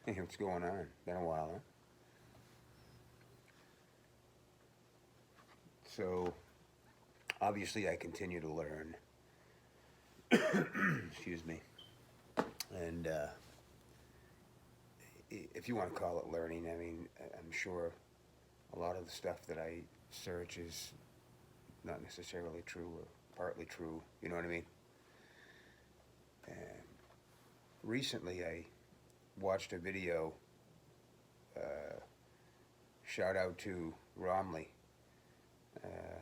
Hey, what's going on? Been a while, huh? So, obviously, I continue to learn. Excuse me. And if you want to call it learning, I mean, I'm sure a lot of the stuff that I search is not necessarily true or partly true. You know what I mean? And recently, I watched a video. Uh, Shout out to Romley,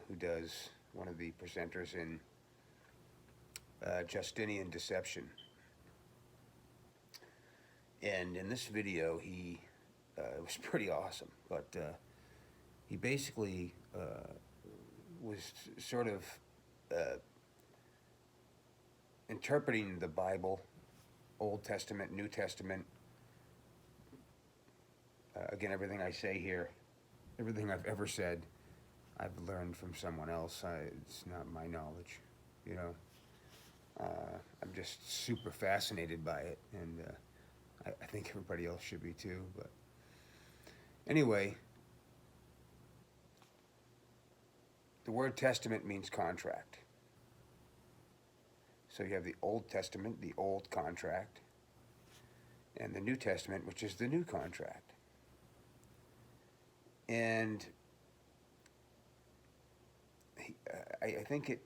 who does one of the presenters in Justinian Deception. And in this video, it was pretty awesome, but he basically was sort of uh, interpreting the Bible, Old Testament, New Testament. Again, everything I say here, everything I've ever said, I've learned from someone else. It's not my knowledge, you know. I'm just super fascinated by it, and I think everybody else should be too. But anyway, the word testament means contract. So you have the Old Testament, the old contract, and the New Testament, which is the new contract. And I think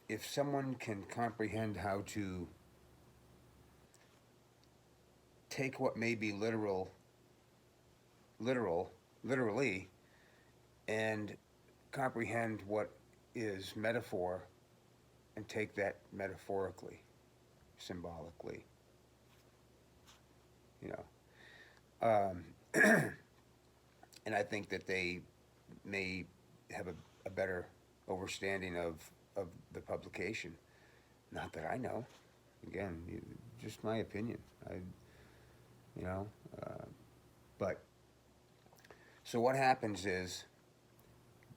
if someone can comprehend how to take what may be literally, and comprehend what is metaphor and take that metaphorically, symbolically, you know. And I think that they may have a better understanding of the publication. Not that I know. Again, just my opinion. You know, but so what happens is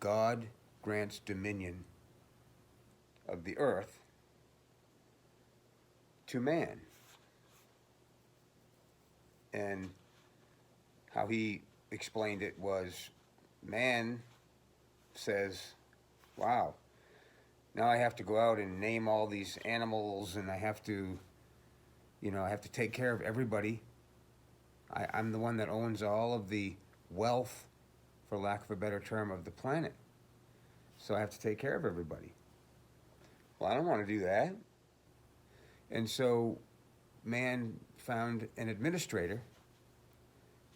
God grants dominion of the earth to man. And how he explained it was man says, wow, now I have to go out and name all these animals, and I have to take care of everybody. I'm the one that owns all of the wealth, for lack of a better term, of the planet. So I have to take care of everybody. Well, I don't want to do that. And so man found an administrator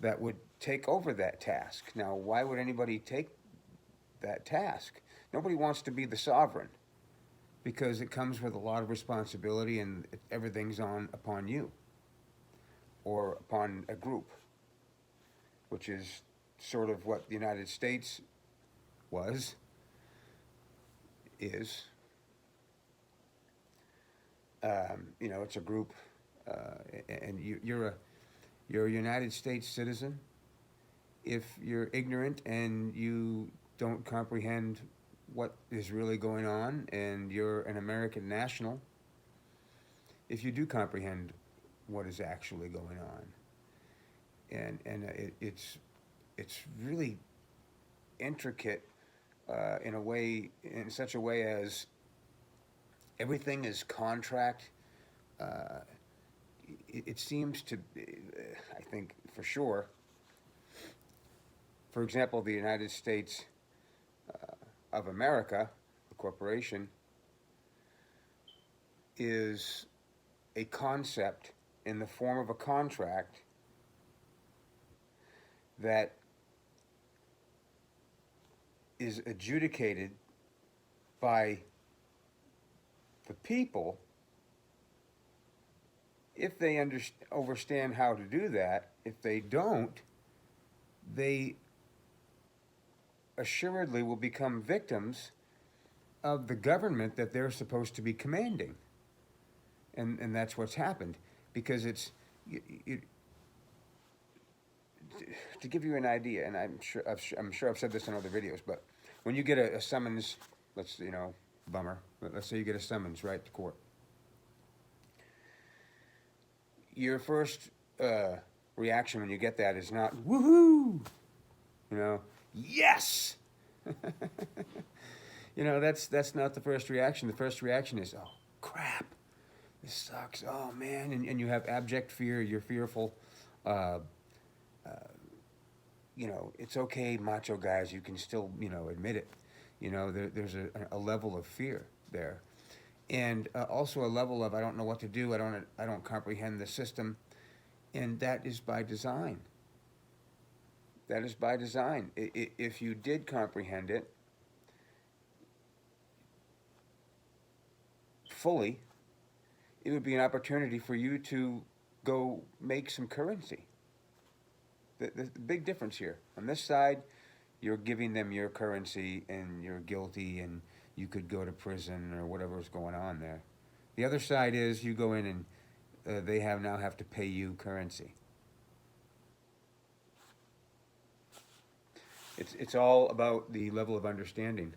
that would take over that task. Now, why would anybody take that task? Nobody wants to be the sovereign, because it comes with a lot of responsibility, and everything's upon you or upon a group, which is sort of what the United States is. It's a group, and you're a United States citizen if you're ignorant and you don't comprehend what is really going on, and you're an American national if you do comprehend what is actually going on. And it's really intricate in such a way as everything is contract. It seems to be, I think for sure, for example, the United States of America, the corporation, is a concept in the form of a contract that is adjudicated by the people if they understand how to do that. If they don't, they assuredly will become victims of the government that they're supposed to be commanding. And that's what's happened, because to give you an idea, and I'm sure I've said this in other videos, but when you get a summons, bummer, but let's say you get a summons, right, to court. Your first uh, reaction when you get that is not woohoo, you know, yes. You know, that's not the first reaction. The first reaction is, oh crap, this sucks. Oh man, and you have abject fear. You're fearful. Uh, you know, it's okay, macho guys. You can still, you know, admit it. You know, there's a level of fear there, and also a level of I don't know what to do. I don't comprehend the system, and that is by design. That is by design. If you did comprehend it fully, it would be an opportunity for you to go make some currency. The big difference here on this side, you're giving them your currency and you're guilty and you could go to prison or whatever's going on there. The other side is you go in and they now have to pay you currency. It's all about the level of understanding.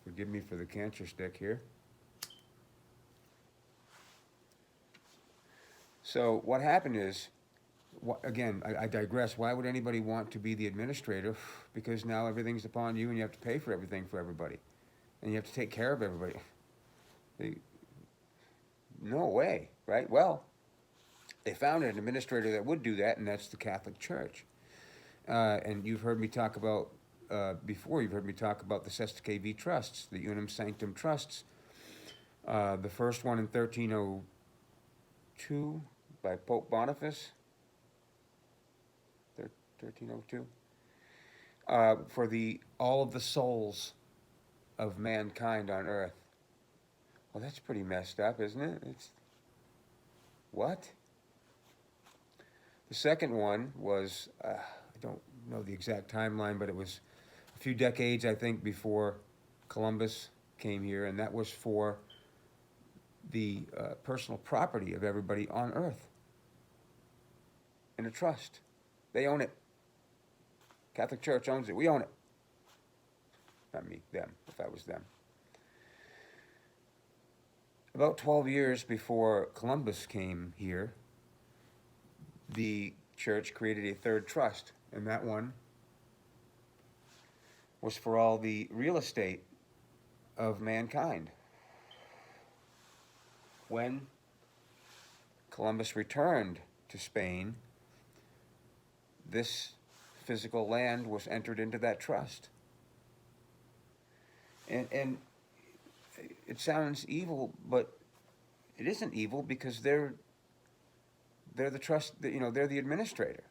Forgive me for the cancer stick here. So what happened is, again, I digress. Why would anybody want to be the administrator? Because now everything's upon you and you have to pay for everything for everybody. And you have to take care of everybody. No way, right? Well, they found an administrator that would do that, and that's the Catholic Church. And you've heard me talk about, before, you've heard me talk about the SKV trusts, the Unum Sanctum trusts. The first one in 1302 by Pope Boniface, 1302, for all of the souls of mankind on earth. Well, that's pretty messed up, isn't it? What? The second one was, I don't know the exact timeline, but it was a few decades, I think, before Columbus came here, and that was for the personal property of everybody on earth in a trust. They own it. Catholic Church owns it. We own it. Not me, them, if I was them. About 12 years before Columbus came here, the church created a third trust, and that one was for all the real estate of mankind. When Columbus returned to Spain, this physical land was entered into that trust. And it sounds evil, but it isn't evil because they're the trust, you know, they're the administrator.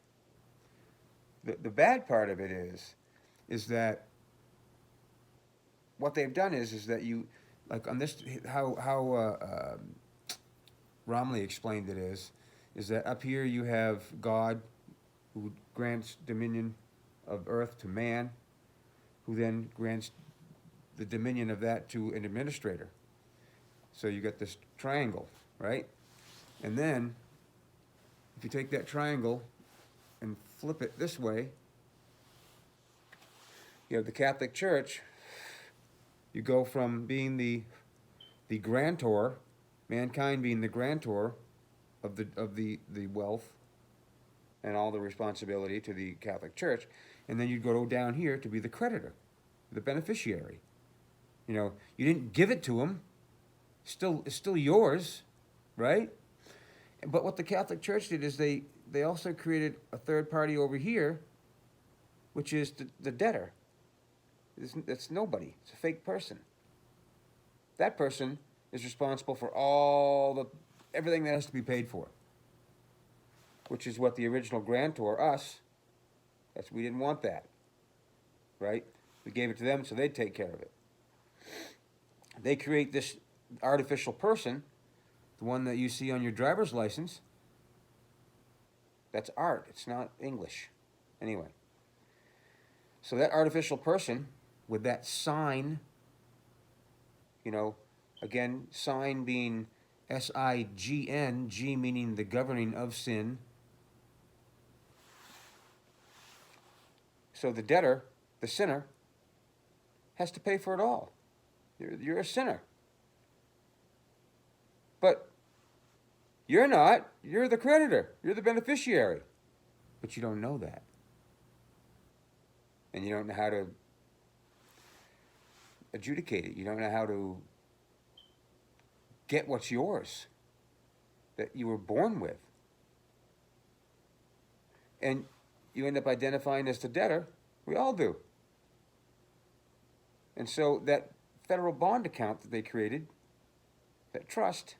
The bad part of it is that what they've done is that you, like on this, how Romilly explained it is that up here you have God who grants dominion of earth to man, who then grants the dominion of that to an administrator. So you got this triangle, right? And then, if you take that triangle and flip it this way, you have the Catholic Church. You go from being the grantor, mankind being the grantor of the wealth and all the responsibility to the Catholic Church, and then you go down here to be the creditor, the beneficiary. You know, you didn't give it to them. It's still yours, right? But what the Catholic Church did is they also created a third party over here, which is the debtor. It's nobody. It's a fake person. That person is responsible for everything that has to be paid for, which is what the original grantor, us, we didn't want that, right? We gave it to them so they'd take care of it. They create this artificial person, the one that you see on your driver's license. That's art. It's not English. Anyway. So that artificial person with that sign, you know, again, sign being S-I-G-N, G meaning the governing of sin. So the debtor, the sinner, has to pay for it all. You're a sinner. But You're not. You're the creditor. You're the beneficiary. But you don't know that. And you don't know how to adjudicate it. You don't know how to get what's yours that you were born with. And you end up identifying as the debtor. We all do. And so that federal bond account that they created, that trust,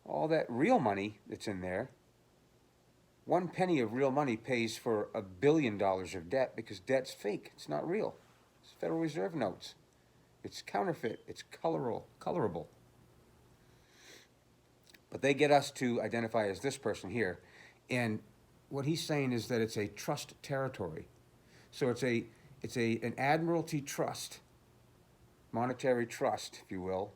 all that real money that's in there, 1 penny of real money pays for $1 billion of debt, because debt's fake. It's not real. It's Federal Reserve notes. It's counterfeit. It's colorable. But they get us to identify as this person here. And what he's saying is that it's a trust territory. So it's an admiralty trust, monetary trust, if you will,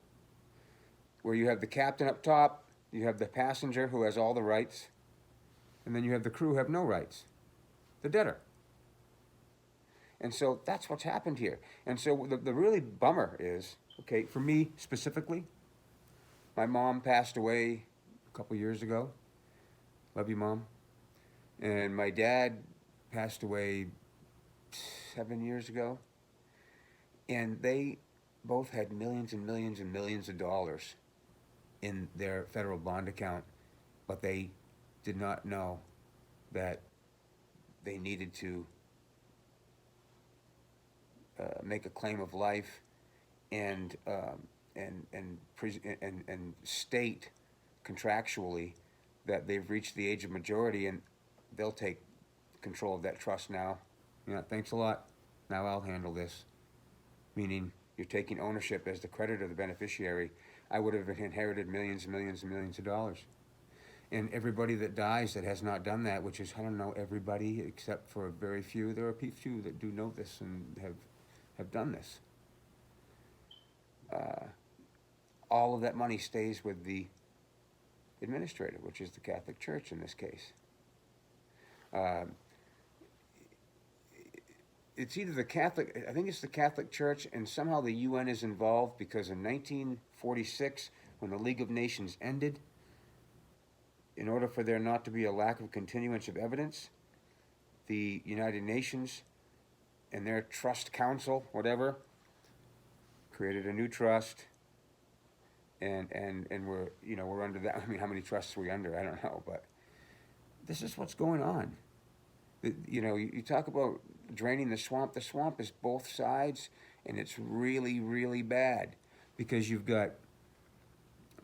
where you have the captain up top, you have the passenger who has all the rights, and then you have the crew who have no rights, the debtor. And so that's what's happened here. And so the really bummer is, okay, for me specifically, my mom passed away a couple years ago. Love you, Mom. And my dad passed away 7 years ago. And they both had millions and millions and millions of dollars in their federal bond account, but they did not know that they needed to make a claim of life and state contractually that they've reached the age of majority, and they'll take control of that trust now. Yeah, thanks a lot. Now I'll handle this. Meaning you're taking ownership as the creditor, the beneficiary. I would have inherited millions and millions and millions of dollars. And everybody that dies that has not done that, which is, I don't know, everybody except for a very few. There are a few that do know this and have done this. All of that money stays with the administrator, which is the Catholic Church in this case. It's either the Catholic, I think it's the Catholic Church, and somehow the UN is involved, because in 1946, when the League of Nations ended, in order for there not to be a lack of continuance of evidence, the United Nations and their trust council, whatever, created a new trust, and we're under that. I mean, how many trusts are we under? I don't know, but this is what's going on. You talk about draining the swamp. The swamp is both sides, and it's really, really bad, because you've got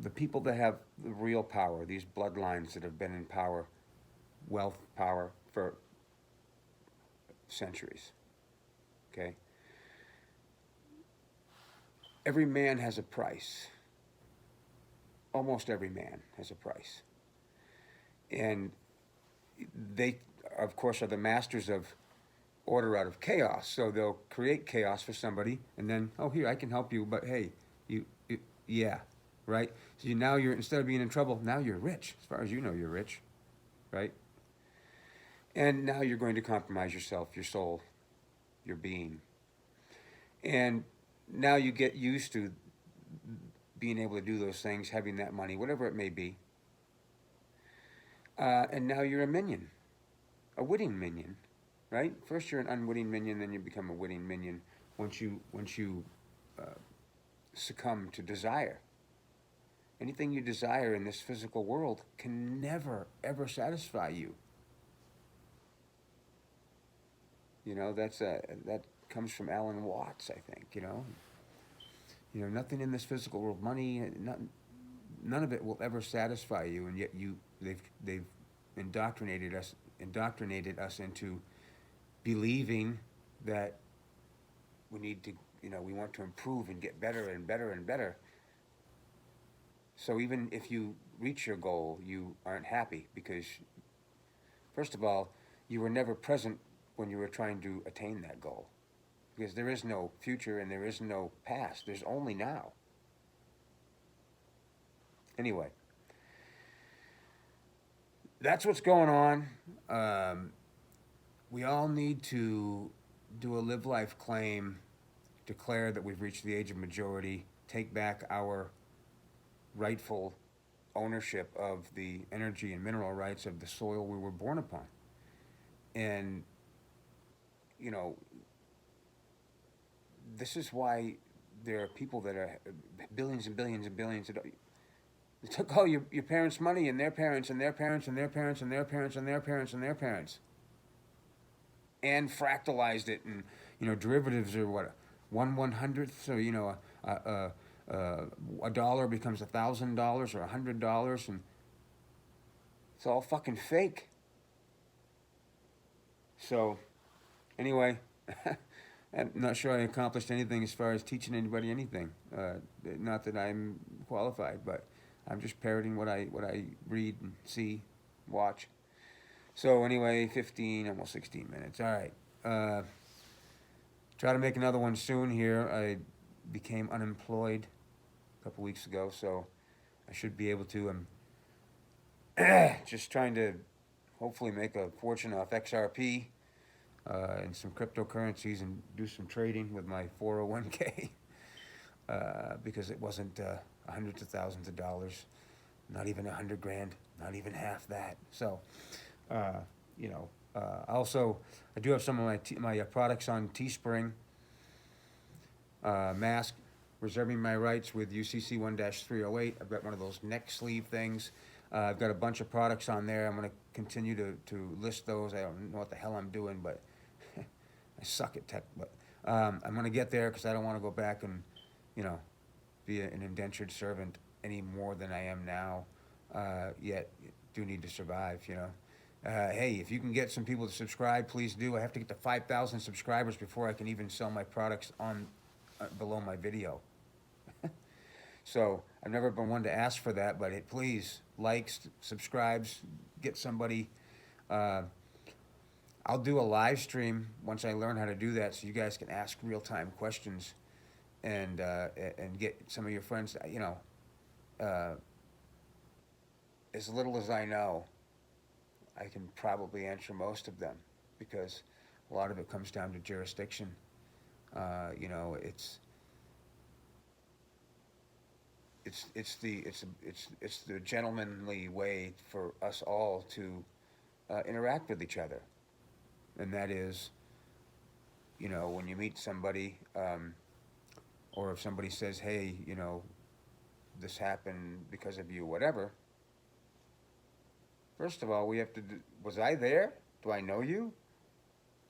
the people that have the real power, these bloodlines that have been in power, wealth, power, for centuries, okay? Every man has a price. Almost every man has a price. And they, of course, are the masters of order out of chaos. So they'll create chaos for somebody, and then, oh, here, I can help you, but hey, yeah, right? So now you're, instead of being in trouble, now you're rich. As far as you know, you're rich, right? And now you're going to compromise yourself, your soul, your being. And now you get used to being able to do those things, having that money, whatever it may be. And now you're a minion, a witting minion, right? First you're an unwitting minion, then you become a witting minion once you succumb to desire. Anything you desire in this physical world can never, ever satisfy you. That comes from Alan Watts, I think, nothing in this physical world, money, none of it will ever satisfy you, and yet they've indoctrinated us into believing that we need to, we want to improve and get better and better and better. So even if you reach your goal, you aren't happy, because, first of all, you were never present when you were trying to attain that goal. Because there is no future and there is no past. There's only now. Anyway, that's what's going on. We all need to do a live life claim, declare that we've reached the age of majority, take back our rightful ownership of the energy and mineral rights of the soil we were born upon. And, you know, this is why there are people that are billions and billions and billions of, they took all your parents' money and their parents and their parents and their parents and their parents and their parents and their parents and fractalized it, and derivatives are what, 1/100th, so a dollar becomes $1,000 or $100, and it's all fucking fake. So anyway, I'm not sure I accomplished anything as far as teaching anybody anything. Not that I'm qualified, but I'm just parroting what I read and see, watch. So anyway, 15, almost 16 minutes. All right. Try to make another one soon here. I became unemployed a couple weeks ago, so I should be able to. Just trying to hopefully make a fortune off XRP and some cryptocurrencies and do some trading with my 401k because it wasn't hundreds of thousands of dollars, not even $100,000, not even half that. So, also I do have some of my products on Teespring. Mask, reserving my rights with UCC 1-308. I've got one of those neck sleeve things. I've got a bunch of products on there. I'm going to continue to list those. I don't know what the hell I'm doing, but I suck at tech. But I'm going to get there because I don't want to go back and, be an indentured servant any more than I am now. Yet, do need to survive, Hey, if you can get some people to subscribe, please do. I have to get to 5,000 subscribers before I can even sell my products on below my video. So I've never been one to ask for that, but please, likes, subscribes, get somebody. I'll do a live stream once I learn how to do that, so you guys can ask real-time questions and get some of your friends. As little as I know, I can probably answer most of them because a lot of it comes down to jurisdiction. It's the gentlemanly way for us all to interact with each other, and that is, when you meet somebody, or if somebody says, hey, this happened because of you, whatever. First of all, we have to. Was I there? Do I know you?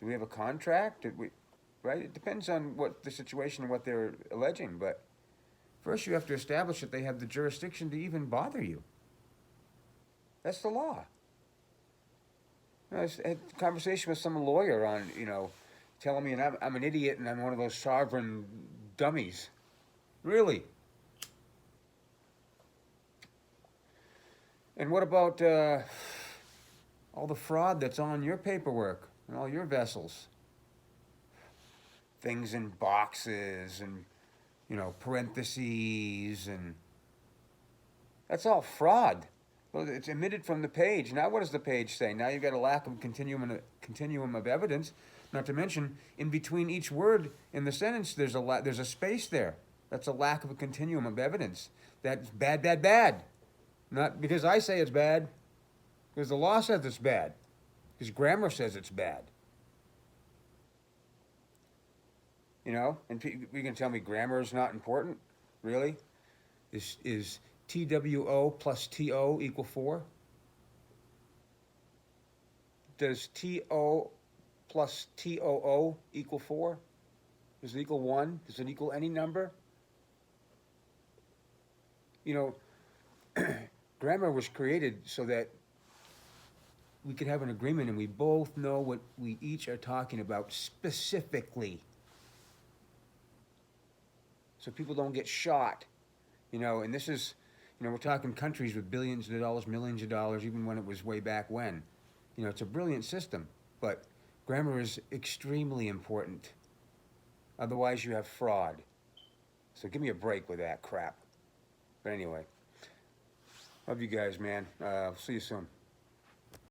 Do we have a contract? Did we? Right? It depends on what the situation and what they're alleging, but first you have to establish that they have the jurisdiction to even bother you. That's the law. I had a conversation with some lawyer on, telling me I'm an idiot and I'm one of those sovereign dummies. Really? And what about all the fraud that's on your paperwork and all your vessels? Things in boxes and, parentheses, and that's all fraud. Well, it's omitted from the page. Now what does the page say? Now you've got a lack of continuum of evidence. Not to mention, in between each word in the sentence, there's a space there. That's a lack of a continuum of evidence. That's bad, bad, bad. Not because I say it's bad, because the law says it's bad, because grammar says it's bad. And you can tell me grammar is not important? Really? Is TWO plus TO equal 4? Does TO plus TOO equal 4? Does it equal 1? Does it equal any number? Grammar was created so that we could have an agreement and we both know what we each are talking about specifically. So people don't get shot, and this is, we're talking countries with billions of dollars, millions of dollars, even when it was way back when. It's a brilliant system, but grammar is extremely important. Otherwise, you have fraud. So give me a break with that crap. But anyway, love you guys, man. See you soon.